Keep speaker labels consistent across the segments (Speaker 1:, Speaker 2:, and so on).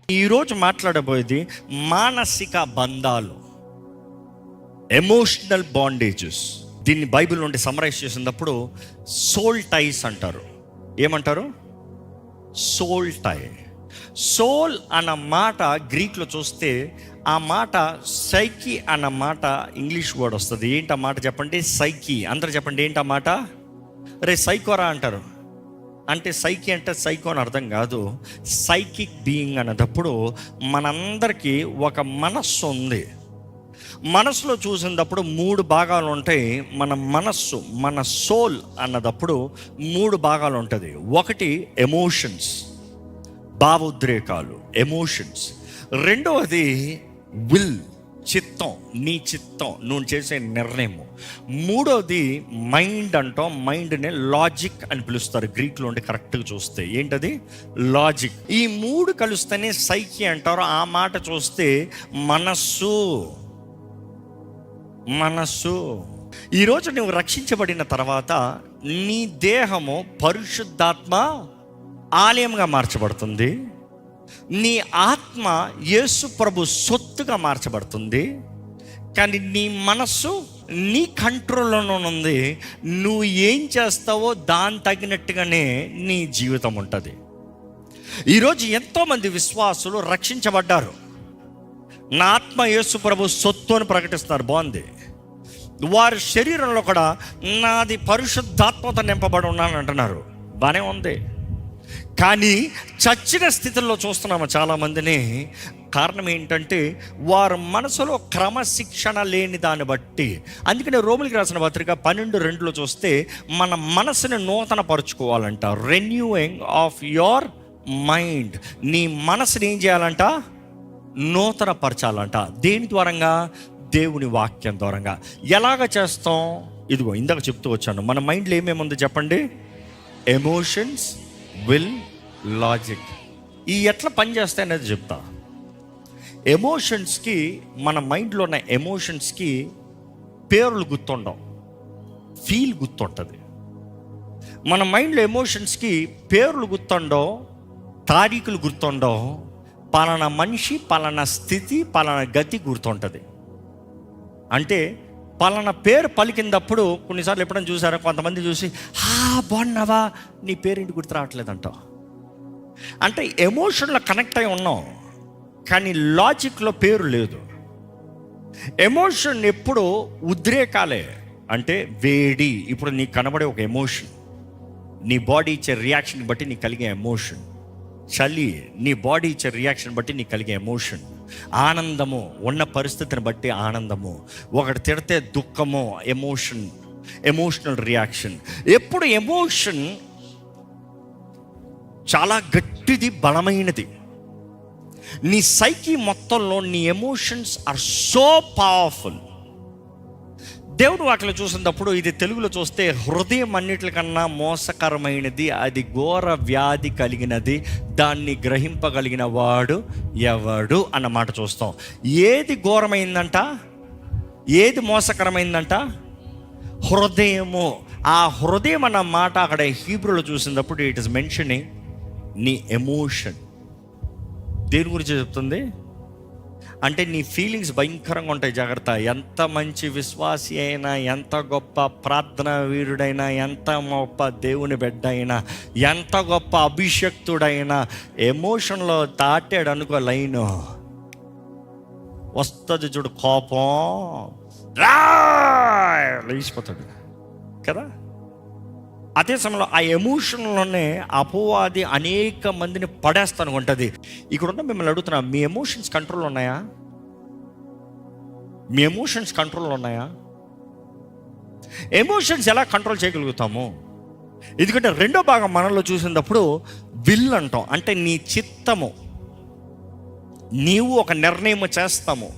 Speaker 1: ఈరోజు మాట్లాడబోయేది మానసిక బంధాలు, ఎమోషనల్ బాండేజెస్. దీన్ని బైబిల్ నుండి సమరైజ్ చేసినప్పుడు సోల్ టైస్ అంటారు. ఏమంటారు? సోల్ టై. సోల్ అన్న మాట గ్రీక్లో చూస్తే ఆ మాట సైకి అన్న మాట ఇంగ్లీష్ వర్డ్ వస్తుంది. ఏంటి ఆ మాట చెప్పండి? సైకి. అందరు చెప్పండి, ఏంటి ఆ మాట? రే సైకోరా అంటారు. అంటే సైకి అంటే సైకో అని అర్థం కాదు. సైకిక్ బీయింగ్ అన్నప్పుడు మనందరికీ ఒక మనస్సు ఉంది. మనసులో చూసినప్పుడు 3 భాగాలు ఉంటాయి. మన మనస్సు, మన సోల్ అన్నదప్పుడు 3 భాగాలు ఉంటుంది. ఒకటి ఎమోషన్స్, భావోద్రేకాలు, ఎమోషన్స్. రెండవది విల్, చిత్తం, నీ చిత్తం, నువ్వు చేసే నిర్ణయము. మూడవది మైండ్ అంటాం. మైండ్నే లాజిక్ అని పిలుస్తారు గ్రీక్లో ఉండి. కరెక్ట్గా చూస్తే ఏంటది? లాజిక్. ఈ 3 కలుస్తేనే సైకి అంటారు. ఆ మాట చూస్తే మనస్సు. ఈరోజు నువ్వు రక్షించబడిన తర్వాత నీ దేహము పరిశుద్ధాత్మ ఆలయంగా మార్చబడుతుంది. నీ ఆత్మ యేసు ప్రభు సొత్తుగా మార్చబడుతుంది. కానీ నీ మనస్సు నీ కంట్రోల్లోనే ఉంది. నువ్వు ఏం చేస్తావో దాని తగినట్టుగానే నీ జీవితం ఉంటుంది. ఈరోజు ఎంతోమంది విశ్వాసులు రక్షించబడ్డారు. నా ఆత్మ యేసు ప్రభు సొత్తు అని ప్రకటిస్తున్నారు. బాగుంది. వారి శరీరంలో కూడా నాది పరిశుద్ధాత్మతో నింపబడి ఉన్నాను అంటున్నారు. బాగానే ఉంది. కానీ చచ్చిన స్థితిలో చూస్తున్నాము చాలామందిని. కారణం ఏంటంటే వారి మనసులో క్రమశిక్షణ లేని దాన్ని బట్టి. అందుకనే రోమిలికి రాసిన పత్రిక 12:2 చూస్తే మన మనసుని నూతన పరుచుకోవాలంట. Renewing of your mind. నీ మనసుని ఏం చేయాలంట? నూతన పరచాలంట. దేని ద్వారంగా? దేవుని వాక్యం ద్వారంగా. ఎలాగ చేస్తాం? ఇదిగో ఇందాక చెప్తూ వచ్చాను. మన మైండ్లో ఏమేమి ఉంది చెప్పండి? Emotions, will, logic. ఈ ఎట్లా పనిచేస్తాయి అనేది చెప్తా. ఎమోషన్స్కి, మన మైండ్లో ఉన్న ఎమోషన్స్కి పేర్లు గుర్తుండవు, ఫీల్ గుర్తుంటుంది. మన మైండ్లో ఎమోషన్స్కి పేర్లు గుర్తుండవు, తారీఖులు గుర్తుండవు, పలానా మనిషి, పలానా స్థితి, పలానా గతి గుర్తుంటుంది. అంటే పలానా పేరు పలికినప్పుడు కొన్నిసార్లు ఎప్పుడైనా చూసారా? కొంతమంది చూసి బాగున్నావా, నీ పేరేంటి గుర్తు రావట్లేదంట. అంటే ఎమోషన్లో కనెక్ట్ అయి ఉన్నాం, కానీ లాజిక్లో పేరు లేదు. ఎమోషన్ ఎప్పుడు ఉద్రేకాలే. అంటే వేడి, ఇప్పుడు నీకు కనబడే ఒక ఎమోషన్, నీ బాడీ ఇచ్చే రియాక్షన్ బట్టి నీకు కలిగే ఎమోషన్. చలి, నీ బాడీ ఇచ్చే రియాక్షన్ బట్టి నీకు కలిగే ఎమోషన్. ఆనందము, ఉన్న పరిస్థితిని బట్టి ఆనందము. ఒకటి తిడితే దుఃఖము, ఎమోషనల్ రియాక్షన్. ఎప్పుడు ఎమోషన్ చాలా గట్టిది, బలమైనది. నీ సైకి మొత్తంలో నీ ఎమోషన్స్ ఆర్ సో పవర్ఫుల్. దేవుడు వాటిలో చూసినప్పుడు, ఇది తెలుగులో చూస్తే హృదయం అన్నిటికన్నా మోసకరమైనది, అది ఘోర వ్యాధి కలిగినది, దాన్ని గ్రహింపగలిగిన వాడు ఎవడు అన్న మాట చూస్తాం. ఏది ఘోరమైందంట? ఏది మోసకరమైందంట? హృదయము. ఆ హృదయం అన్న మాట అక్కడ హీబ్రూలో చూసినప్పుడు ఇట్ ఇస్ మెన్షనింగ్ నీ ఎమోషన్. దేని గురించి చెప్తుంది అంటే నీ ఫీలింగ్స్ భయంకరంగా ఉంటాయి. జాగ్రత్త. ఎంత మంచి విశ్వాసి అయినా, ఎంత గొప్ప ప్రార్థనా వీరుడైనా, ఎంత గొప్ప దేవుని బిడ్డ అయినా, ఎంత గొప్ప అభిషక్తుడైనా, ఎమోషన్లో దాటాడు అనుకో లైను, వస్తుంది చూడు కోపం, లేచిపోతాడు కదా. అదే సమయంలో ఆ ఎమోషన్లోనే అపవాది అనేక మందిని పడేస్తాను ఉంటుంది. ఇక్కడ ఉన్న మిమ్మల్ని అడుగుతున్నా, మీ ఎమోషన్స్ కంట్రోల్ ఉన్నాయా? మీ ఎమోషన్స్ కంట్రోల్ ఉన్నాయా? ఎమోషన్స్ ఎలా కంట్రోల్ చేయగలుగుతాము? ఎందుకంటే రెండో భాగం మనలో చూసినప్పుడు విల్ అంటాం. అంటే నీ చిత్తము, నీవు ఒక నిర్ణయం చేస్తాము.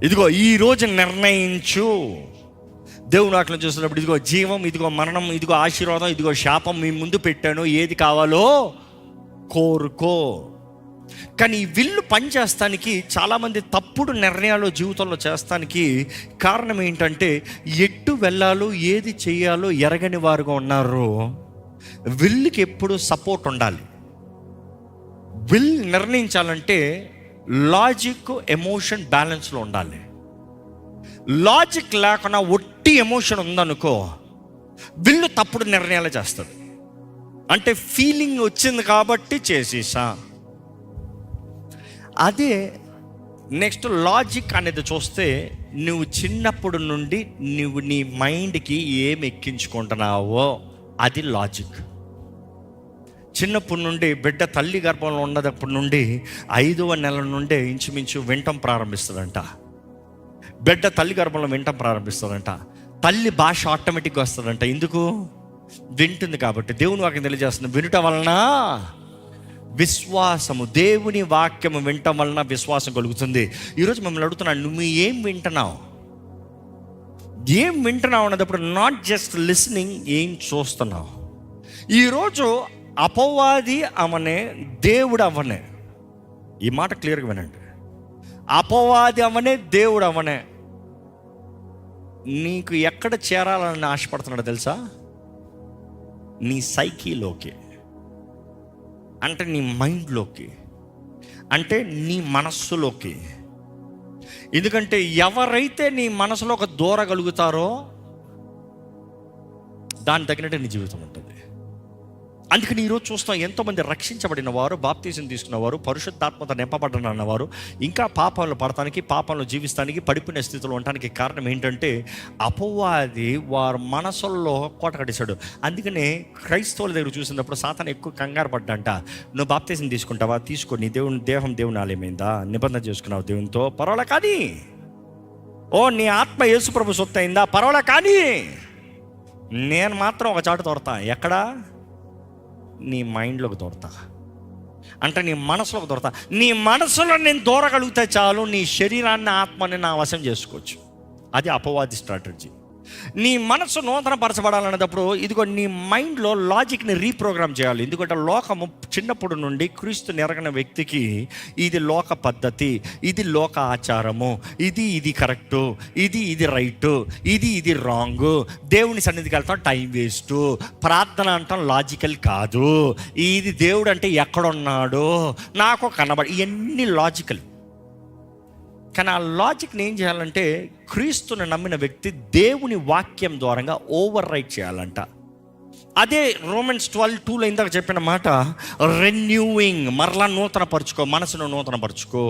Speaker 1: ఇదిగో ఈరోజు నిర్ణయించు. దేవుని వాటిలో చూసినప్పుడు ఇదిగో జీవం, ఇదిగో మరణం, ఇదిగో ఆశీర్వాదం, ఇదిగో శాపం మీ ముందు పెట్టాను, ఏది కావాలో కోరుకో. కానీ ఈ విల్లు పనిచేస్తానికి చాలామంది తప్పుడు నిర్ణయాలు జీవితంలో చేస్తానికి కారణం ఏంటంటే, ఎటు వెళ్ళాలో ఏది చేయాలో ఎరగని వారుగా ఉన్నారు. విల్లుకి ఎప్పుడు సపోర్ట్ ఉండాలి. విల్ నిర్ణయించాలంటే లాజిక్ ఎమోషన్ బ్యాలెన్స్లో ఉండాలి. లాజిక్ లేకుండా ఒట్టి ఎమోషన్ ఉందనుకో, విల్లు తప్పుడు నిర్ణయాలు చేస్తుంది. అంటే ఫీలింగ్ వచ్చింది కాబట్టి చేసేసా. అదే నెక్స్ట్ లాజిక్ అనేది చూస్తే, నువ్వు చిన్నప్పుడు నుండి నువ్వు నీ మైండ్కి ఏం ఎక్కించుకుంటున్నావో అది లాజిక్. చిన్నప్పటి నుండి బిడ్డ తల్లి గర్భంలో ఉన్నదప్పటి నుండి 5వ నెల నుండే ఇంచుమించు వినటం ప్రారంభిస్తుందంట. బిడ్డ తల్లి గర్భంలో వినటం ప్రారంభిస్తుందంట. తల్లి భాష ఆటోమేటిక్గా వస్తుందంట. ఎందుకు? వింటుంది కాబట్టి. దేవుని వాక్యం తెలియజేస్తుంది, వినుట వలన విశ్వాసము, దేవుని వాక్యము వినటం వలన విశ్వాసం కలుగుతుంది. ఈరోజు మిమ్మల్ని అడుగుతున్నాను, నువ్వు ఏం వింటున్నావు? ఏం వింటున్నావు అన్నప్పుడు నాట్ జస్ట్ లిసనింగ్, ఏం చూస్తున్నావు? ఈరోజు అపవాది అవనే, దేవుడు అవనే. ఈ మాట క్లియర్గా వినండి. అపవాది అవనే, దేవుడు అవనే. నీకు ఎక్కడ చేరాలని ఆశపడుతున్నాడో తెలుసా? నీ సైకీలోకి, అంటే నీ మైండ్లోకి, అంటే నీ మనస్సులోకి. ఎందుకంటే ఎవరైతే నీ మనసులో ఒక దూరగలుగుతారో దాని తగినట్టు నీ జీవితం ఉంటుంది. అందుకని ఈరోజు చూస్తాం, ఎంతోమంది రక్షించబడిన వారు, బాప్తీసం తీసుకున్నవారు, పరిశుద్ధాత్మత నింపబడిన అన్నవారు ఇంకా పాపంలో పడటానికి, పాపంలో జీవిస్తానికి, పడిపోయిన స్థితిలో ఉండటానికి కారణం ఏంటంటే అపవాది వారి మనసుల్లో కోట కట్టేశాడు. అందుకనే క్రైస్తవుల దగ్గర చూసినప్పుడు సాతాను ఎక్కువ కంగారు పడ్డంట. నువ్వు బాప్తీసం తీసుకుంటావా? తీసుకో. నీ దేవుని ఆలయమైందా? నిబంధన చేసుకున్నావు దేవునితో, పర్వాలే కానీ. ఓ, నీ ఆత్మ యేసుప్రభు సొత్తు అయిందా? పర్వాలే కానీ. నేను మాత్రం ఒక చాటు తోడతా. ఎక్కడా? నీ మైండ్లోకి దూరతా, అంటే నీ మనసులోకి దూరతా. నీ మనసులో నేను దూరగలిగితే చాలు, నీ శరీరాన్ని, ఆత్మని నా వశం చేసుకోవచ్చు. అది అపవాది స్ట్రాటజీ. నీ మనసు నూతన పరచబడాలనేటప్పుడు ఇదిగో నీ మైండ్లో లాజిక్ని రీప్రోగ్రామ్ చేయాలి. ఎందుకంటే లోకము చిన్నప్పుడు నుండి క్రీస్తు ఎరగని వ్యక్తికి ఇది లోక పద్ధతి, ఇది లోక ఆచారము, ఇది కరెక్టు, ఇది రైటు, ఇది రాంగు. దేవుని సన్నిధికి వెళ్తాం, టైం వేస్టు. ప్రార్థన అంటాం, లాజికల్ కాదు. ఇది దేవుడు అంటే ఎక్కడున్నాడు, నాకు కనబడి, ఇవన్నీ లాజికల్. కానీ ఆ లాజిక్ని ఏం చేయాలంటే, క్రీస్తుని నమ్మిన వ్యక్తి దేవుని వాక్యం ద్వారా ఓవర్ రైట్ చేయాలంట. అదే రోమన్స్ 12:2 ఇందాక చెప్పిన మాట, రెన్యూయింగ్, మరలా నూతన పరుచుకో, మనసును నూతన పరుచుకో,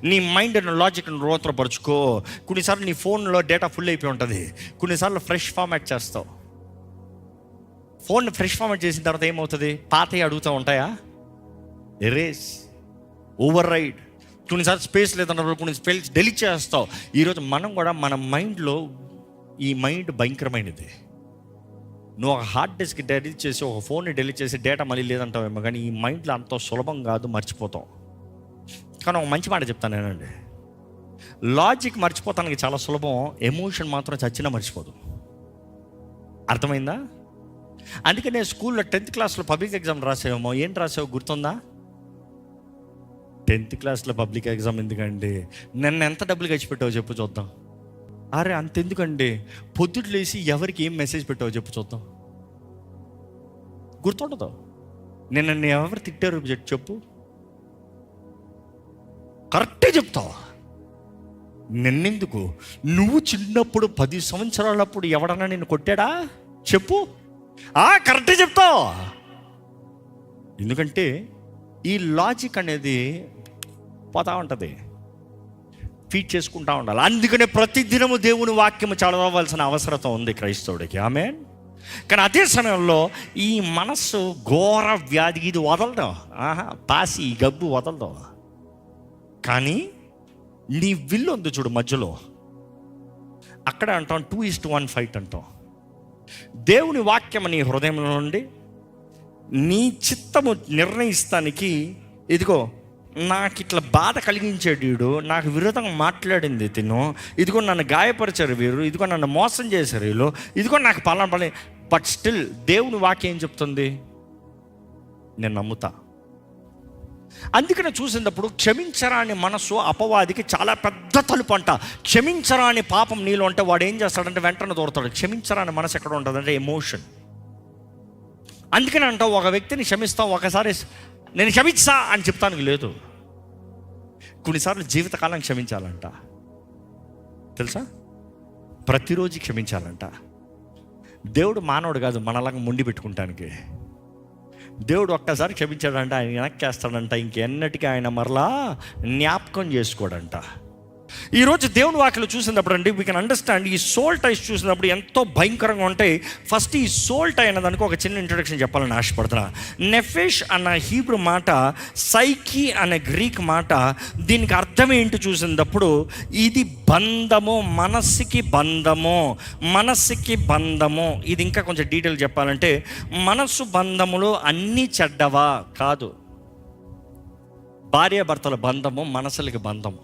Speaker 1: నీ మైండ్ను, లాజిక్ను నూతన పరుచుకో. కొన్నిసార్లు నీ ఫోన్లో డేటా ఫుల్ అయిపోయి ఉంటుంది, కొన్నిసార్లు ఫ్రెష్ ఫార్మాట్ చేస్తావు. ఫోన్ ఫ్రెష్ ఫార్మాట్ చేసిన తర్వాత ఏమవుతుంది? పాతవి అడుగుతూ ఉంటాయా? Erase, override. కొన్నిసార్లు స్పేస్ లేదన్నప్పుడు కొన్ని స్పేస్ డెలీట్ చేస్తావు. ఈరోజు మనం కూడా మన మైండ్లో, ఈ మైండ్ భయంకరమైనది. నువ్వు ఒక హార్డ్ డిస్క్ డెలీట్ చేసి, ఒక ఫోన్ని డెలీట్ చేసి డేటా మళ్ళీ లేదంటావేమో, కానీ ఈ మైండ్లో అంత సులభం కాదు, మర్చిపోతాం. కానీ ఒక మంచి మాట చెప్తాను నేనండి, లాజిక్ మర్చిపోతానికి చాలా సులభం, ఎమోషన్ మాత్రం చచ్చినా మర్చిపోదు. అర్థమైందా? అందుకే నేను స్కూల్లో 10th క్లాస్లో పబ్లిక్ ఎగ్జామ్ రాసావేమో. ఏంటి రాసావు గుర్తుందా? 10th క్లాస్లో పబ్లిక్ ఎగ్జామ్ ఎందుకండి? నన్ను ఎంత డబ్బులు ఖర్చు పెట్టావో చెప్పు చూద్దాం. అరే అంతెందుకండి, పొద్దుట్లు లేసి ఎవరికి ఏం మెసేజ్ పెట్టావో చెప్పు చూద్దాం. గుర్తుండదు. నన్ను ఎవరు తిట్టారు చెప్పు, కరెక్టే చెప్తావు. నిన్నెందుకు? నువ్వు చిన్నప్పుడు 10 సంవత్సరాలప్పుడు ఎవడన్నా నిన్ను కొట్టాడా చెప్పు, కరెక్టే చెప్తావు. ఎందుకంటే ఈ లాజిక్ అనేది పోతా ఉంటుంది, ఫీడ్ చేసుకుంటా ఉండాలి. అందుకనే ప్రతిదినము దేవుని వాక్యము చదవవలసిన అవసరత ఉంది క్రైస్తవుడికి. ఆమేన్. కానీ అదే సమయంలో ఈ మనస్సు ఘోర వ్యాధి, ఇది వదలదు, పాసి గబ్బు వదలదు. కానీ నీ విల్లు ఉంది చూడు మధ్యలో, అక్కడ అంటాం 2:1 ఫైట్ అంటాం. దేవుని వాక్యం నీ హృదయంలో నుండి నీ చిత్తము నిర్ణయిస్తానికి, ఇదిగో నాకు ఇట్లా బాధ కలిగించాడు వీడు, నాకు విరోధంగా మాట్లాడింది తిను, ఇదిగో నన్ను గాయపరిచారు వీరు, ఇదిగో నన్ను మోసం చేశారు వీళ్ళు, ఇదిగో నాకు పలానా. బట్ స్టిల్ దేవుని వాక్యం ఏం చెప్తుంది? నేను నమ్ముతా. అందుకనే చూసినప్పుడు క్షమించరాని మనసు అపవాదికి చాలా పెద్ద తలుపు అంట. క్షమించరాని పాపం నీలో అంటే వాడు ఏం చేస్తాడంటే వెంటనే దూరతాడు. క్షమించరాని మనసు ఎక్కడ ఉంటుందంటే ఎమోషన్. అందుకని అంటావు, ఒక వ్యక్తిని క్షమిస్తావు, ఒకసారి నేను క్షమించా అని చెప్తానికి లేదు. కొన్నిసార్లు జీవితకాలం క్షమించాలంట, తెలుసా? ప్రతిరోజు క్షమించాలంట. దేవుడు మానవుడు కాదు మనలాగా ముండి పెట్టుకుంటానికి. దేవుడు ఒక్కసారి క్షమించాడంట, ఆయన వెనక్కేస్తాడంట, ఇంకెన్నటికీ ఆయన మరలా జ్ఞాపకం చేసుకోడంట. ఈరోజు దేవుని వాక్యలు చూసినప్పుడు అండి వీ కెన్ అండర్స్టాండ్ ఈ సోల్ టైస్ చూసినప్పుడు ఎంతో భయంకరంగా ఉంటాయి. ఫస్ట్ ఈ సోల్ టై అన్న దానికి ఒక చిన్న ఇంట్రొడక్షన్ చెప్పాలని ఆశపడుతున్నా. నెఫెష్ అన్న హీబ్రూ మాట, సైకి అనే గ్రీక్ మాట, దీనికి అర్థం ఏంటి చూసినప్పుడు ఇది బంధము, మనస్సుకి బంధము, మనస్సుకి బంధము. ఇది ఇంకా కొంచెం డీటెయిల్ చెప్పాలంటే మనస్సు బంధములు అన్నీ చెడ్డవా కాదు. భార్యాభర్తల బంధము మనసులకి బంధము.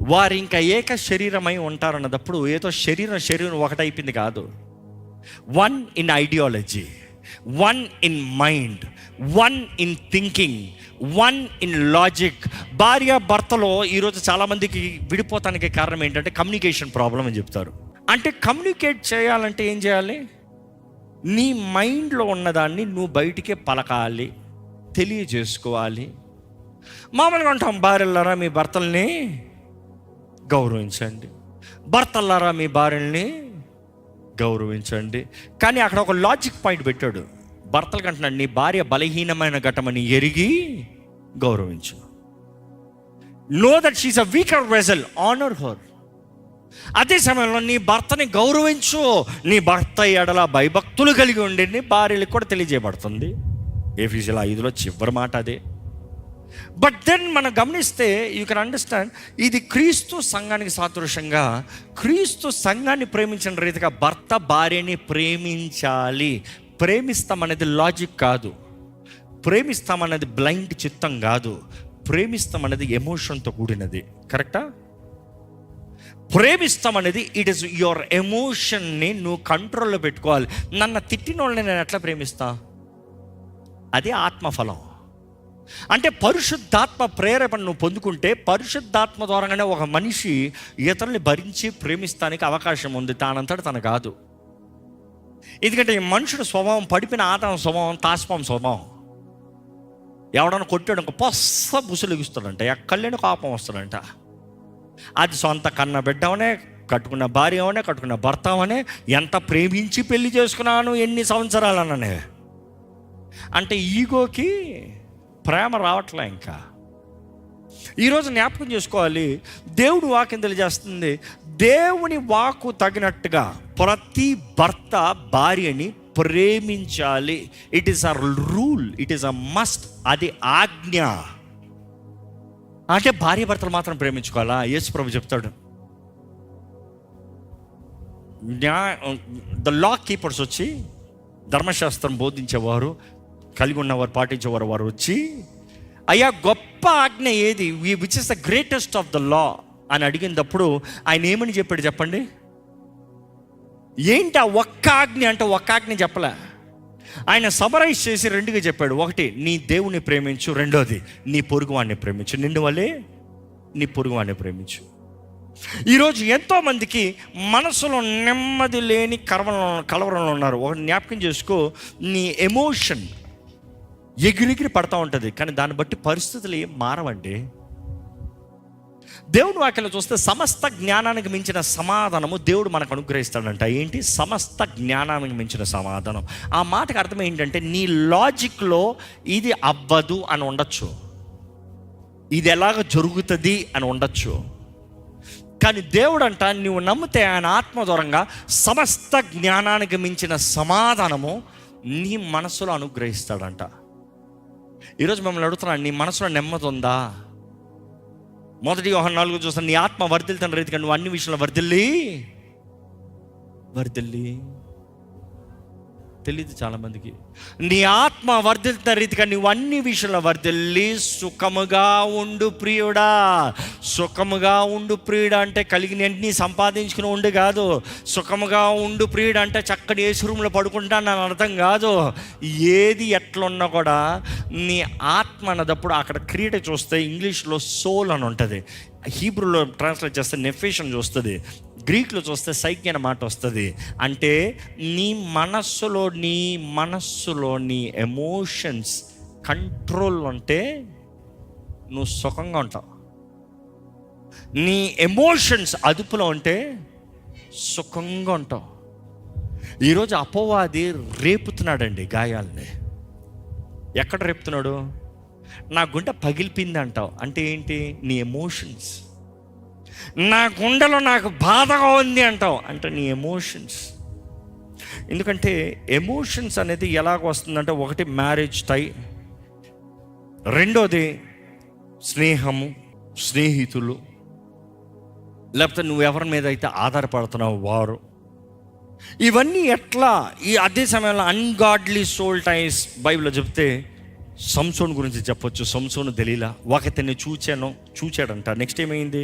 Speaker 1: వారు ఇంకా ఏక శరీరమై ఉంటారన్నప్పుడు ఏదో శరీరం ఒకటైపోయింది కాదు. One in ideology, one in mind, one in thinking, one in logic. భార్య భర్తలో ఈరోజు చాలామందికి విడిపోతానికి కారణం ఏంటంటే కమ్యూనికేషన్ ప్రాబ్లం అని చెప్తారు. అంటే కమ్యూనికేట్ చేయాలంటే ఏం చేయాలి? నీ మైండ్లో ఉన్నదాన్ని నువ్వు బయటికే పలకాలి, తెలియజేసుకోవాలి. మామూలుగా ఉంటాం, భార్యలారా మీ భర్తల్ని గౌరవించండి, భర్తలారా మీ భార్యల్ని గౌరవించండి. కానీ అక్కడ ఒక లాజిక్ పాయింట్ పెట్టాడు. భర్తలకు అంటున్నాడు, నీ భార్య బలహీనమైన ఘటమని ఎరిగి గౌరవించు. Know that she is a weaker vessel, honour her. అదే సమయంలో నీ భర్తని గౌరవించు. నీ భర్త ఎడల భయభక్తులు కలిగి ఉండి నీ భార్యలకు కూడా తెలియజేయబడుతుంది. ఎఫెసీయుల 5లో చివరి మాట అదే. బట్ దెన్ మనం గమనిస్తే యూ కెన్ అండర్స్టాండ్, ఇది క్రీస్తు సంఘానికి సాదృశ్యంగా, క్రీస్తు సంఘాన్ని ప్రేమించిన రీతిగా భర్త భార్యని ప్రేమించాలి. ప్రేమిస్తామనేది లాజిక్ కాదు, ప్రేమిస్తామనేది బ్లైండ్ చిత్తం కాదు, ప్రేమిస్తామనేది ఎమోషన్తో కూడినది. కరెక్టా? ప్రేమిస్తామనేది ఇట్ ఈస్ యువర్ ఎమోషన్ని నువ్వు కంట్రోల్లో పెట్టుకోవాలి. నన్ను తిట్టిన వాళ్ళని నేను ఎట్లా ప్రేమిస్తా? అదే ఆత్మఫలం. అంటే పరిశుద్ధాత్మ ప్రేరేపణ నువ్వు పొందుకుంటే పరిశుద్ధాత్మ ద్వారానే ఒక మనిషి ఇతరుల్ని భరించి ప్రేమిస్తానికి అవకాశం ఉంది, తానంతట తను కాదు. ఎందుకంటే ఈ మనుషుడు స్వభావం, పడిపోయిన ఆదాం స్వభావం తాస్పం స్వభావం. ఎవడన్నా కొట్టాడు ఒక పొస్స బుసులుగిస్తాడంట, ఎక్కడలేని కోపం వస్తాడంట. అది సొంత కన్న బిడ్డవనే, కట్టుకున్న భార్య అవనే, కట్టుకున్న భర్త అవనే, ఎంత ప్రేమించి పెళ్లి చేసుకున్నాను ఎన్ని సంవత్సరాలు అన్ననే. అంటే ఈగోకి ప్రేమ రావట్లే. ఇంకా ఈరోజు జ్ఞాపకం చేసుకోవాలి, దేవుడు వాక్యం తెలియజేస్తుంది, దేవుని వాక్కు తగినట్టుగా ప్రతి భర్త భార్యని ప్రేమించాలి. It is a rule, it is a must, అది ఆజ్ఞ. అంటే భార్య భర్తలు మాత్రం ప్రేమించుకోవాలా? యేసు ప్రభు చెప్తాడు, ద లా కీపర్స్ వచ్చి, ధర్మశాస్త్రం బోధించేవారు, కలిగి ఉన్నవారు, పాటించేవారు, వారు వచ్చి, అయ్యా గొప్ప ఆజ్ఞ ఏది, which is the greatest of the law అని అడిగినప్పుడు ఆయన ఏమని చెప్పాడు చెప్పండి? ఏంటి ఆ ఒక్క ఆజ్ఞ అంటే ఒక్క ఆజ్ఞ చెప్పలే. ఆయన సమరైజ్ చేసి రెండుగా చెప్పాడు. ఒకటి, నీ దేవుని ప్రేమించు. రెండోది, నీ పొరుగువాడిని ప్రేమించు. నిన్ను వల్లే నీ పొరుగువాడిని ప్రేమించు. ఈరోజు ఎంతోమందికి మనసులో నెమ్మది లేని కలవరంలో ఉన్నారు. ఒకటి జ్ఞాపకం చేసుకో, నీ ఎమోషన్ ఎగిరిగిరి పడతా ఉంటుంది, కానీ దాన్ని బట్టి పరిస్థితులు ఏం మారవండి. దేవుని వాక్యంలో చూస్తే సమస్త జ్ఞానానికి మించిన సమాధానము దేవుడు మనకు అనుగ్రహిస్తాడంట. ఏంటి? సమస్త జ్ఞానానికి మించిన సమాధానం. ఆ మాటకు అర్థం ఏంటంటే నీ లాజిక్లో ఇది అవ్వదు అని ఉండొచ్చు, ఇది ఎలాగ జరుగుతుంది అని ఉండొచ్చు, కానీ దేవుడు అంట నువ్వు నమ్మితే ఆయన ఆత్మ దూరంగా సమస్త జ్ఞానానికి మించిన సమాధానము నీ మనసులో అనుగ్రహిస్తాడంట. ఈరోజు మిమ్మల్ని అడుగుతున్నాను, నీ మనసులో నెమ్మది ఉందా? 1 యోహాను 4 చూస్తాను, నీ ఆత్మ వర్ధిల్తున్న రీతిగా నువ్వు అన్ని విషయంలో వర్ధిల్లి తెలియదు చాలామందికి. నీ ఆత్మ వర్ధిల్తున్న రీతిగా నువ్వు అన్ని విషయంలో వర్ధిల్లి సుఖముగా ఉండు ప్రియుడా. సుఖముగా ఉండు ప్రియుడా అంటే కలిగిన వెంటనే సంపాదించుకుని ఉండు కాదు. సుఖముగా ఉండు ప్రియుడా అంటే చక్కటి ఏసు రూమ్లో పడుకుంటా అని అర్థం కాదు. ఏది ఎట్లున్నా కూడా నీ ఆత్మ అన్నదప్పుడు అక్కడ క్రియేట్ చూస్తే ఇంగ్లీష్లో సోల్ అని ఉంటుంది, హీబ్రూలో ట్రాన్స్లేట్ చేస్తే నెఫేష్ అని చూస్తుంది, గ్రీక్లో చూస్తే సైకి అనే మాట వస్తుంది. అంటే నీ మనస్సులో నీ ఎమోషన్స్ కంట్రోల్ ఉంటే నువ్వు సుఖంగా ఉంటావు. నీ ఎమోషన్స్ అదుపులో ఉంటే సుఖంగా ఉంటావు. ఈరోజు అపవాది రేపుతున్నాడండి గాయాలని. ఎక్కడ రేపుతున్నాడు? నా గుండె పగిలిపోయింది అంటావు అంటే ఏంటి? నీ ఎమోషన్స్. నా గుండెలో నాకు బాధగా ఉంది అంటావు అంటే నీ ఎమోషన్స్. ఎందుకంటే ఎమోషన్స్ అనేది ఎలాగ వస్తుందంటే, ఒకటి మ్యారేజ్ టై, రెండోది స్నేహము, స్నేహితులు, లేకపోతే నువ్వు ఎవరి మీద అయితే ఆధారపడుతున్నావు వారు. ఇవన్నీ ఎట్లా ఈ అదే సమయంలో అన్గాడ్లీ సోల్ టైస్ బైబిల్లో చెప్తే సంసోన్ గురించి చెప్పొచ్చు. సంసోను దెలీలా ఒకతన్ని చూచాడంట. నెక్స్ట్ ఏమైంది?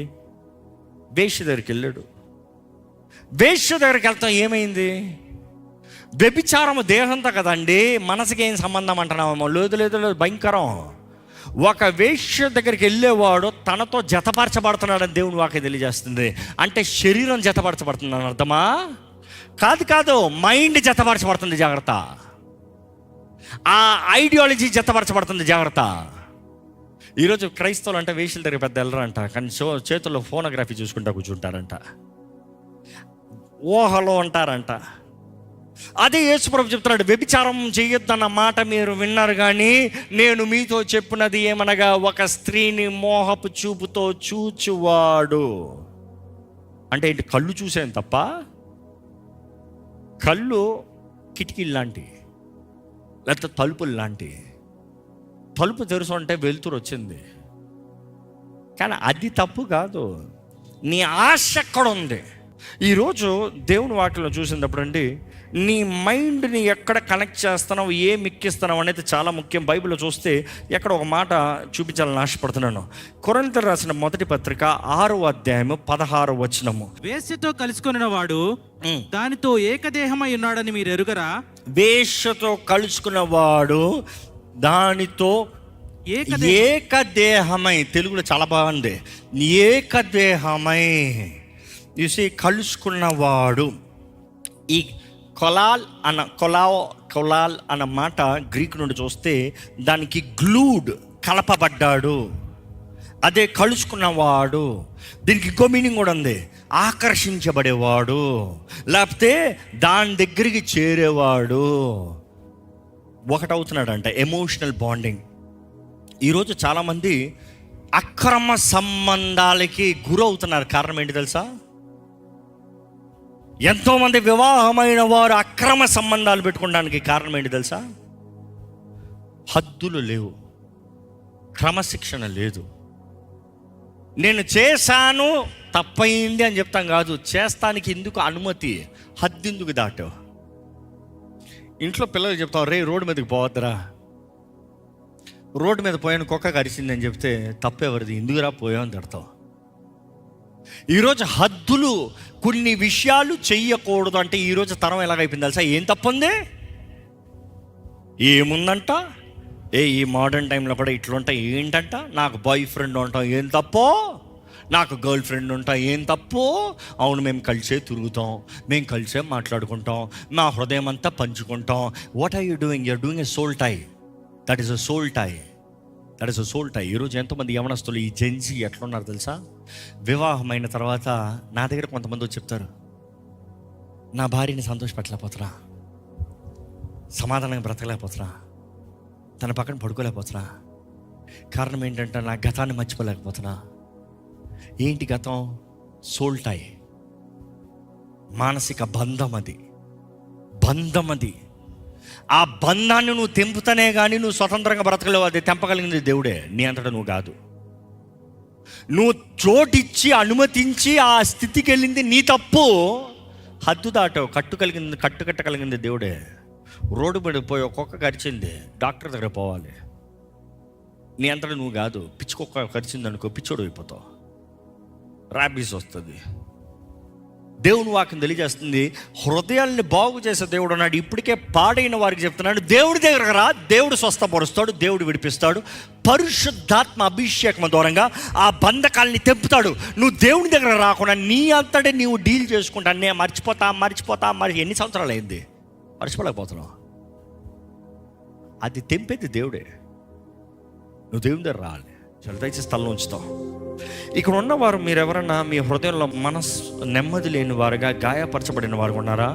Speaker 1: వేశ్య దగ్గరికి వెళ్ళాడు. వేశ్య దగ్గరికి వెళ్తాం ఏమైంది? వ్యభిచారము దేహంతో కదండి, మనసుకి ఏం సంబంధం అంటున్నామో. లేదు లేదు లేదు, భయంకరం. ఒక వేశ్య దగ్గరికి వెళ్ళేవాడు తనతో జతపరచబడుతున్నాడని దేవుని వాక్యం తెలియజేస్తుంది. అంటే శరీరం జతపరచబడుతుంది అని అర్థమా? కాదు, మైండ్ జతపరచబడుతుంది, జాగ్రత్త. ఆ ఐడియాలజీ జతపరచబడుతుంది, జాగ్రత్త. ఈరోజు క్రైస్తవులు అంటే వేశ్యల దగ్గర పెద్ద వెళ్ళరంట, కానీ చేతుల్లో ఫోనోగ్రఫీ చూసుకుంటా కూర్చుంటారంట, ఊహలో ఉంటారంట. అదే యేసుప్రభు చెప్తున్నాడు, వ్యభిచారం చేయొద్దన్న మాట మీరు విన్నారు, కానీ నేను మీతో చెప్పినది ఏమనగా, ఒక స్త్రీని మోహపు చూపుతో చూచువాడు. అంటే ఏంటి? కళ్ళు చూసాను తప్ప. కళ్ళు కిటికీలు లాంటివి, లేకపోతే తలుపులు లాంటివి. తలుపు తెరుసు అంటే వెలుతురు వచ్చింది, కానీ అది తప్పు కాదు. నీ ఆశ ఎక్కడ ఉంది? ఈరోజు దేవుని వాక్యంలో చూసినప్పుడు అండి, నీ మైండ్ని ఎక్కడ కనెక్ట్ చేస్తున్నావు, ఏం ఎక్కిస్తున్నావు అనేది చాలా ముఖ్యం. బైబిల్లో చూస్తే ఎక్కడ ఒక మాట చూపించాలని ఆశపడుతున్నాను. కొరింథీయులకు రాసిన మొదటి పత్రిక 6వ అధ్యాయము 16వ వచనము.
Speaker 2: వేశ్యతో కలుసుకున్న వాడు దానితో ఏకదేహమై ఉన్నాడని మీరు ఎరుగరా?
Speaker 1: వేశ్యతో కలుసుకున్నవాడు దానితో ఏకదేహమై. తెలుగులో చాలా బాగుంది, ఏకదేహమై. చూసి కలుసుకున్నవాడు. ఈ కొలాల్ అన్న మాట గ్రీక్ నుండి చూస్తే దానికి గ్లూడ్, కలపబడ్డాడు. అదే కలుసుకున్నవాడు. దీనికి ఇంకో మీనింగ్ కూడా ఉంది, ఆకర్షించబడేవాడు, లేకపోతే దాని దగ్గరికి చేరేవాడు. ఒకటవుతున్నాడంట, ఎమోషనల్ బాండింగ్. ఈరోజు చాలామంది అక్రమ సంబంధాలకి గురవుతున్నారు. కారణం ఏంటి తెలుసా? ఎంతోమంది వివాహమైన వారు అక్రమ సంబంధాలు పెట్టుకోవడానికి కారణం ఏంటి తెలుసా? హద్దులు లేవు, క్రమశిక్షణ లేదు. నేను చేశాను తప్పయింది అని చెప్తాం కాదు, చేస్తానికి ఎందుకు అనుమతి, హద్దు ఎందుకు దాటావు? ఇంట్లో పిల్లలు చెప్తాం, రే రోడ్డు మీదకి పోవద్దురా, రోడ్డు మీద పోయాను కుక్క కరిచిందని చెప్తే తప్పెవరిది, ఎందుకురా పోయావని తిడతావు. ఈరోజు హద్దులు, కొన్ని విషయాలు చెయ్యకూడదు అంటే ఈరోజు తరం ఎలాగైపోయింది తెలుసా? ఏం తప్పుంది, ఏముందంట, ఈ మోడర్న్ టైంలో కూడా ఇట్లుంటా ఏంటంట, నాకు బాయ్ ఫ్రెండ్ ఉంటాం ఏం తప్పో, నాకు గర్ల్ ఫ్రెండ్ ఉంటాం ఏం తప్పు, అవును మేము కలిసే తిరుగుతాం, మేము కలిసే మాట్లాడుకుంటాం, మా హృదయం అంతా పంచుకుంటాం. What are you doing? You're doing a soul tie. That is a soul tie. That is a soul tie. ఈరోజు ఎంతోమంది యవనస్తులు ఈ జెన్జీ ఎట్లున్నారు తెలుసా? వివాహమైన తర్వాత నా దగ్గర కొంతమంది వచ్చి చెప్తారు, నా భార్యని సంతోషపెట్టలేకపోతున్నా, సమాధానంగా బ్రతకలేకపోతున్నా, తన పక్కన పడుకోలేకపోతున్నా. కారణం ఏంటంటే నా గతాన్ని మర్చిపోలేకపోతున్నా. ఏంటి గతం? సోల్ టై, మానసిక బంధం. అది ఆ బంధాన్ని నువ్వు తెంపుతానే కానీ నువ్వు స్వతంత్రంగా బ్రతకలేవు. అది తెంపగలిగింది దేవుడే, నీ అంతటా నువ్వు కాదు. నువ్వు చోటిచ్చి అనుమతించి ఆ స్థితికి వెళ్ళింది నీ తప్పు. హద్దు దాటావు, కట్టుకట్టగలిగింది దేవుడే. రోడ్డు మీద పోయి ఒక్కొక్క కరిచింది, డాక్టర్ దగ్గర పోవాలి. నీ అంతటా నువ్వు కాదు. పిచ్చుకొక్క కరిచింది అనుకో, పిచ్చోడు అయిపోతావు, ర్యాబీస్ వస్తుంది. దేవుని వాక్యం తెలియజేస్తుంది, హృదయాల్ని బాగు చేసే దేవుడు అన్నాడు. ఇప్పటికే పాడైన వారికి చెప్తున్నాడు, దేవుడి దగ్గరకు రా, దేవుడు స్వస్థపరుస్తాడు, దేవుడు విడిపిస్తాడు. పరిశుద్ధాత్మ అభిషేకం దూరంగా ఆ బంధకాలని తెంపుతాడు. నువ్వు దేవుని దగ్గర రాకుండా నీ అంతటే నీవు డీల్ చేసుకుంటా, నేను మర్చిపోతా ఎన్ని సంవత్సరాలు అయింది, మర్చిపోలేకపోతున్నావు. అది తెంపేది దేవుడే. నువ్వు దేవుని దగ్గర రావాలి. చాలా దయచేసి స్థలం ఉంచుతావు. ఇక్కడ ఉన్నవారు మీరు ఎవరన్నా మీ హృదయంలో నెమ్మది లేని వారుగా, గాయపరచబడిన వారు ఉన్నారా?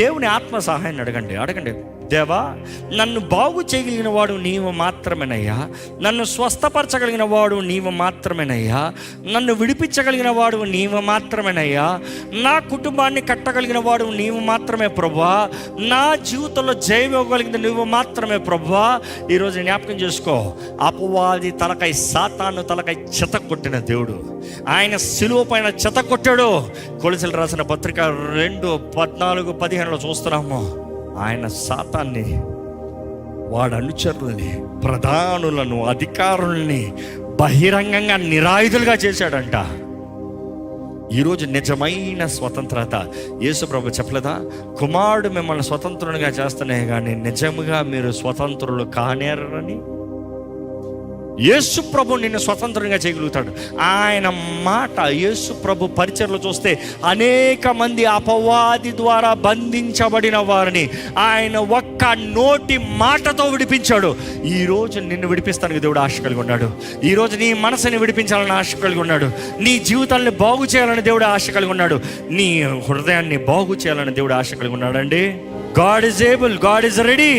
Speaker 1: దేవుని ఆత్మ సహాయాన్ని అడగండి. దేవా, నన్ను బాగు చేయగలిగిన వాడు నీవు మాత్రమేనయ్యా. నన్ను స్వస్థపరచగలిగిన వాడు నీవు మాత్రమేనయ్యా. నన్ను విడిపించగలిగిన వాడు నీవు మాత్రమేనయ్యా. నా కుటుంబాన్ని కట్టగలిగిన వాడు నీవు మాత్రమే ప్రభువా. నా జీవితంలో జయం ఇవ్వగలిగింది నువ్వు మాత్రమే ప్రభువా. ఈరోజు జ్ఞాపకం చేసుకో, అపవాది తలకై, సాతాను తలకై చెతకొట్టిన దేవుడు. ఆయన సిలువ పైన చెతకొట్టాడు. కొలసీలు రాసిన పత్రిక 2:14-15 చూస్తున్నాము. ఆయన సాతాన్ని, వాడి అనుచరుల్ని, ప్రధానులను, అధికారుల్ని బహిరంగంగా నిరాయుధులుగా చేశాడంట. ఈరోజు నిజమైన స్వతంత్రత యేసు ప్రభు చెప్పలేదా? కుమారుడు మిమ్మల్ని స్వతంత్రునిగా చేస్తనే కానీ నిజముగా మీరు స్వతంత్రులు కానేరని. యేసు ప్రభు నిన్ను స్వతంత్రంగా చేయగలుగుతాడు. ఆయన మాట, యేసు ప్రభు పరిచర్లు చూస్తే అనేక మంది అపవాది ద్వారా బంధించబడిన వారిని ఆయన ఒక్క నోటి మాటతో విడిపించాడు. ఈరోజు నిన్ను విడిపిస్తానికి దేవుడు ఆశ కలిగి ఉన్నాడు. ఈరోజు నీ మనసుని విడిపించాలని ఆశ కలిగి ఉన్నాడు. నీ జీవితాన్ని బాగు చేయాలని దేవుడు ఆశ కలిగి ఉన్నాడు. నీ హృదయాన్ని బాగు చేయాలని దేవుడు ఆశ కలిగి ఉన్నాడండి. God is able, God is ready.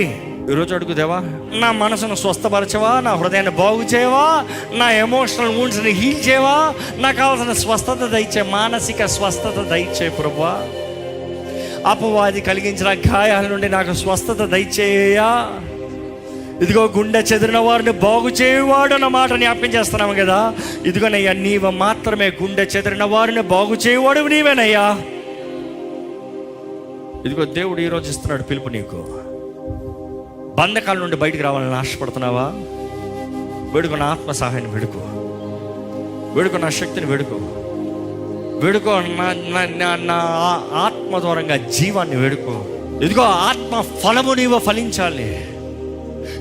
Speaker 1: ఈరోజు అడుగుదేవా, నా మనసును స్వస్థపరచవా, నా హృదయాన్ని బాగు చేయవా, నా ఎమోషనల్ వూండ్స్ని హీల్ చేయవా, నాకు కావాల్సిన స్వస్థత దయచే, మానసిక స్వస్థత దయచే ప్రభువా. అపవాది కలిగించిన గాయాల నుండి నాకు స్వస్థత దయచేయ్యా. ఇదిగో గుండె చెదిరిన వారిని బాగు చేయవాడు అన్న మాట జ్ఞాపకం చేస్తున్నాము కదా. ఇదిగోనయ్యా, నీవు మాత్రమే గుండె చెదిరిన వారిని బాగు చేయవాడు నీవేనయ్యా. ఇదిగో దేవుడు ఈరోజు ఇస్తున్నాడు పిలుపు నీకు. బంధకాల నుండి బయటికి రావాలని ఆశపడుతున్నావా? వేడుకో, నా ఆత్మ సహాయాన్ని వేడుకో, నా శక్తిని వేడుకో, నా ఆత్మ దూరంగా జీవాన్ని వేడుకో. ఇదిగో ఆత్మ ఫలము నీవు ఫలించాలి.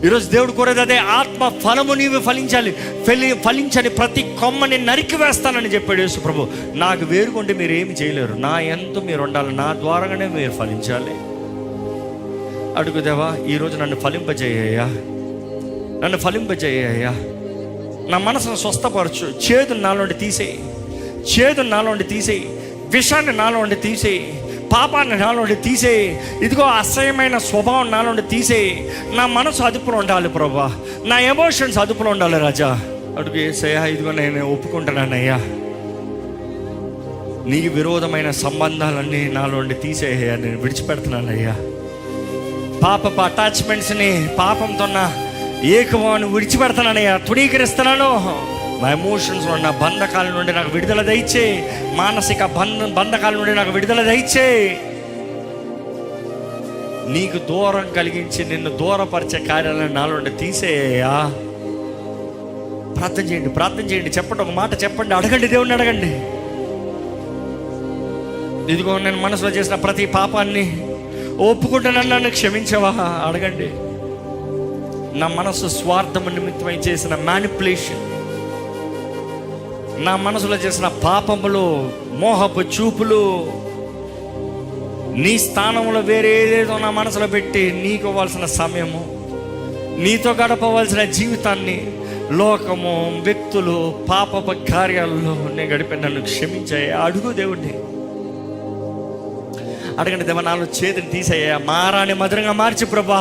Speaker 1: ఈరోజు దేవుడు కోరేది అదే, ఆత్మ ఫలము నీవు ఫలించాలి. ఫలించని ప్రతి కొమ్మని నరికి వేస్తానని చెప్పాడు యేసు ప్రభు. నాకు వేరుకుంటే మీరు ఏమి చేయలేరు. నా యందు మీరు ఉండాలి, నా ద్వారానే మీరు ఫలించాలి. అడుగుదేవా, ఈరోజు నన్ను ఫలింపజేయ్యా, నా మనసును స్వస్థపరచు. చేదును నాలోండి తీసేయి, విషాన్ని నాలోండి తీసేయి, పాపాన్ని నాలోండి తీసేయి. ఇదిగో అసహ్యమైన స్వభావం నాలోండి తీసేయి. నా మనసు అదుపులో ఉండాలి ప్రభువా, నా ఎమోషన్స్ అదుపులో ఉండాలి రాజా. అడుగు యేసయ్యా, ఇదిగో నేను ఒప్పుకుంటున్నానయ్యా. నీకు విరోధమైన సంబంధాలన్నీ నాలోండి తీసేయ్యా, నేను విడిచిపెడుతున్నానయ్యా. పాపపు అటాచ్మెంట్స్ని, పాపంతో ఉన్న ఏకవాన్ని విడిచిపెడతానయ్యా, తృణీకరిస్తున్నాను. నా ఎమోషన్స్లో ఉన్న బంధకాల నుండి నాకు విడుదల దయచే, మానసిక బంధకాల నుండి నాకు విడుదల దయచే. నీకు దూరం కలిగించి నిన్ను దూరపరిచే కార్యాలను నాలో తీసేయ్యా. ప్రార్థన చేయండి, చెప్పండి, ఒక మాట చెప్పండి, అడగండి, దేవుణ్ణి అడగండి. ఇదిగో నేను మనసులో చేసిన ప్రతి పాపాన్ని ఒప్పుకుంటానని నన్ను క్షమించవా అడగండి. నా మనసు స్వార్థము నిమిత్తమై చేసిన మ్యానిపులేషన్, నా మనసులో చేసిన పాపములు, మోహపు చూపులు, నీ స్థానంలో వేరే ఏదేదో నా మనసులో పెట్టి నీకు ఇవ్వాల్సిన సమయము, నీతో గడపవలసిన జీవితాన్ని లోకము, వ్యక్తులు, పాపపు కార్యాలలో నేను గడిపి నన్ను క్షమించాయి. అడుగు దేవుడిని, అడగండి. దేవా, నాలో చేదుని తీసేయ్యా, మారాన్ని మధురంగా మార్చు ప్రభా.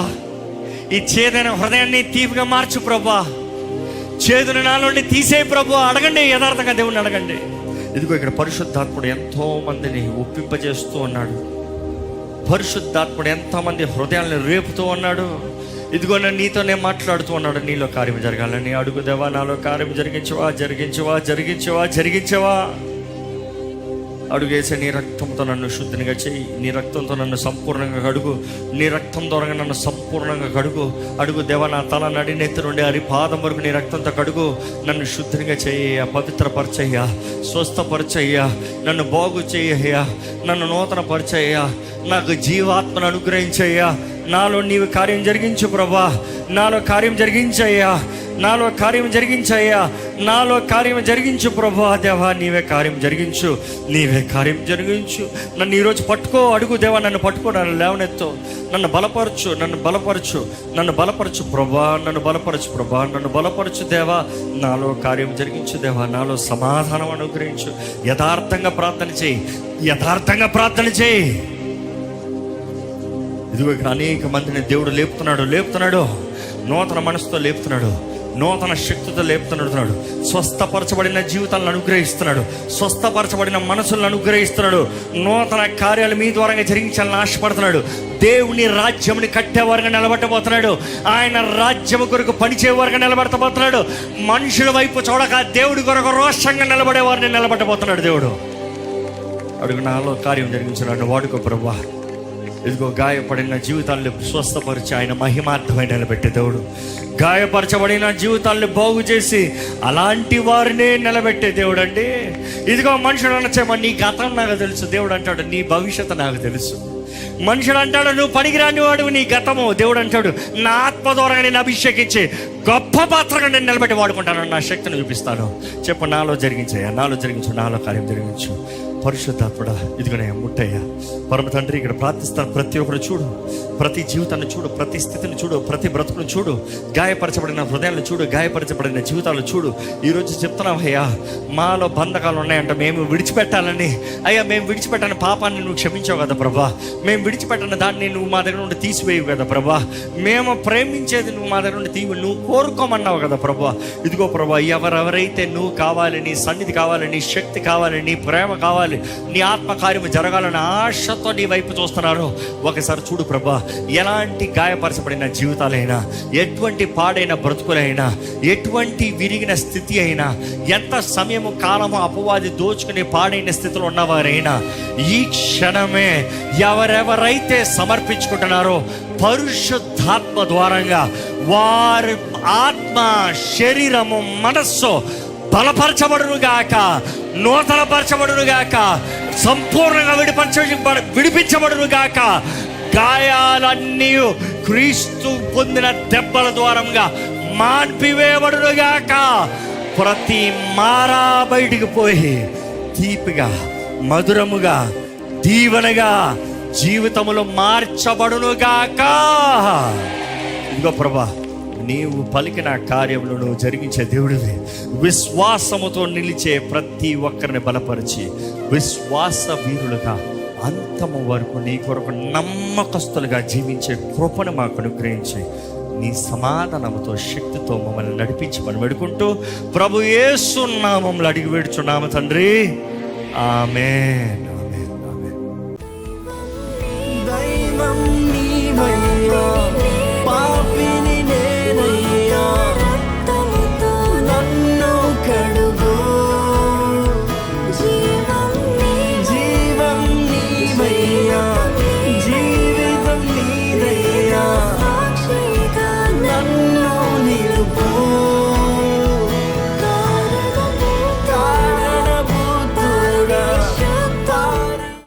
Speaker 1: ఈ చేదైన హృదయాన్ని తీపిగా మార్చు ప్రభా. చేదుని నాలోండి తీసేయి ప్రభు. అడగండి, యథార్థంగా దేవుణ్ణి అడగండి. ఇదిగో ఇక్కడ పరిశుద్ధాత్ముడు ఎంతో మందిని ఒప్పింపజేస్తూ ఉన్నాడు. పరిశుద్ధాత్ముడు ఎంతోమంది హృదయాలను రేపుతూ ఉన్నాడు. ఇదిగో నేను నీతోనే మాట్లాడుతూ ఉన్నాడు. నీలో కార్యం జరగాలని అడుగు. దేవా, నాలో కార్యం జరిగించవా. అడుగేసి నీ రక్తంతో నన్ను శుద్ధినిగా చేయి, నీ రక్తంతో నన్ను సంపూర్ణంగా కడుగు, నీ రక్తం ద్వారా నన్ను సంపూర్ణంగా కడుగు. అడుగు దేవా, నా తల నడినెత్తి నుండి అరి పాదం వరకు నీ రక్తంతో కడుగు. నన్ను శుద్ధినిగా చేయ్యా, పవిత్రపరచయ్యా, స్వస్థపరచయ్యా, నన్ను బాగు చేయ్యా, నన్ను నూతన పరిచయ్యా, నాకు జీవాత్మను అనుగ్రహించయ్యా. నాలో నీవు కార్యం జరిగించు ప్రభా, నాలో కార్యం జరిగించయ్యా. నాలో కార్యం జరిగించయ్యా, నాలో కార్యం జరిగించు ప్రభువా. దేవా నీవే కార్యం జరిగించు, నీవే కార్యం జరిగించు. నన్ను ఈరోజు పట్టుకో, అడుగు దేవా, నన్ను పట్టుకో, నన్ను లేవనెత్తు, నన్ను బలపరచు, నన్ను బలపరచు, నన్ను బలపరచు ప్రభా, నన్ను బలపరచు ప్రభా, నన్ను బలపరచు దేవా. నాలో కార్యం జరిగించు దేవా, నాలో సమాధానం అనుగ్రహించు. యథార్థంగా ప్రార్థన చేయి, యథార్థంగా ప్రార్థన చేయి. ఇదిగో ఇక్కడ అనేక మందిని దేవుడు లేపుతున్నాడు, నూతన మనసుతో లేపుతున్నాడు, నూతన శక్తితో లేపుతున్నాడు. స్వస్థపరచబడిన జీవితాలను అనుగ్రహిస్తున్నాడు, స్వస్థపరచబడిన మనసులను అనుగ్రహిస్తున్నాడు. నూతన కార్యాలు మీ ద్వారా జరిగించాలని ఆశపడుతున్నాడు. దేవుని రాజ్యముని కట్టేవారుగా నిలబెట్టబోతున్నాడు. ఆయన రాజ్యము కొరకు పనిచేవారుగా నిలబెట్టబోతున్నాడు. మనుషుల వైపు చూడక దేవుడి కొరకు రోషంగా నిలబడేవారిని నిలబెట్టబోతున్నాడు దేవుడు. అడుగు, నాలో కార్యం జరిగించాడు, వాడుకో ప్రభువా. ఇదిగో గాయపడిన జీవితాలను స్వస్థపరిచి ఆయన మహిమార్థమై నిలబెట్టే దేవుడు. గాయపరచబడిన జీవితాలను బాగు చేసి అలాంటి వారినే నిలబెట్టే దేవుడు అండి. ఇదిగో మనుషుడు అనొచ్చేమో నీ గతం నాకు తెలుసు, దేవుడు అంటాడు నీ భవిష్యత్తు నాకు తెలుసు. మనుషుడు అంటాడు నువ్వు పనికిరాని వాడు, నీ గతము. దేవుడు అంటాడు నా ఆత్మ ద్వారా నేను అభిషేకించి గొప్ప పాత్రగా నేను నిలబెట్టి వాడుకుంటాను, నా శక్తిని చూపిస్తాను. చెప్పు, నాలో జరిగించయ్యా, నాలో జరిగించు, నాలో కార్యం జరిగించు. పరిశుద్ధాత్ముడా ఇదిగోనే ముట్టయ్యా. పరమ తండ్రి ఇక్కడ ప్రార్థిస్తాను. ప్రతి ఒక్కరు చూడు, ప్రతి జీవితాన్ని చూడు, ప్రతి స్థితిని చూడు, ప్రతి బ్రతుకును చూడు, గాయపరచబడిన హృదయాలను చూడు, గాయపరచబడిన జీవితాలను చూడు. ఈరోజు చెప్తున్నావు అయ్యా, మాలో బంధకాలు ఉన్నాయంట, మేము విడిచిపెట్టాలని. అయ్యా మేము విడిచిపెట్టిన పాపాన్ని నువ్వు క్షమించావు కదా ప్రభా, మేము విడిచిపెట్టిన దాన్ని నువ్వు మా దగ్గర నుండి తీసివేయవు కదా ప్రభా, మేము ప్రేమించేది నువ్వు మా దగ్గర నుండి నువ్వు కోరుకోమన్నావు కదా ప్రభా. ఇదిగో ప్రభా, ఎవరెవరైతే నువ్వు కావాలి, నీ సన్నిధి కావాలి, నీ శక్తి కావాలి, నీ ప్రేమ కావాలి, నీ ఆత్మకార్యము జరగాలని ఆశతో నీ వైపు చూస్తున్నారు. ఒకసారి చూడు ప్రభా, ఎలాంటి గాయపరచబడిన జీవితాలైనా, ఎటువంటి పాడైన బ్రతుకులైనా, ఎటువంటి విరిగిన స్థితి అయినా, ఎంత సమయము కాలము అపవాది దోచుకునే పాడైన స్థితిలో ఉన్నవారైనా ఈ క్షణమే ఎవరెవరైతే సమర్పించుకుంటున్నారో పరిశుద్ధాత్మ ద్వారంగా వారి ఆత్మ, శరీరము, మనస్సు బలపరచబడునుగాక, నూతనపరచబడునుగాక, సంపూర్ణంగా విడిపించబడునుగాక. గాయాలన్నీ క్రీస్తు పొందిన దెబ్బల ద్వారంగా మాన్పివేయబడునుగాక. ప్రతి మారా బయటికి పోయి తీపిగా, మధురముగా, దీవెనగా జీవితములో మార్చబడునుగాక. ఇదిగో ప్రభా, నీవు పలికిన కార్యములు నువ్వు జరిగించే దేవుడివి. విశ్వాసముతో నిలిచే ప్రతి ఒక్కరిని బలపరిచి విశ్వాస వీరులుగా అంతము వరకు నీ కొరకు నమ్మకస్తులుగా జీవించే కృపను మాకు అనుగ్రహించి నీ సమాధానముతో, శక్తితో మమ్మల్ని నడిపించమని వేడుకుంటూ ప్రభు యేసు నామములో అడిగి వేడుచున్నాము తండ్రి. ఆమేన్, ఆమేన్, ఆమేన్.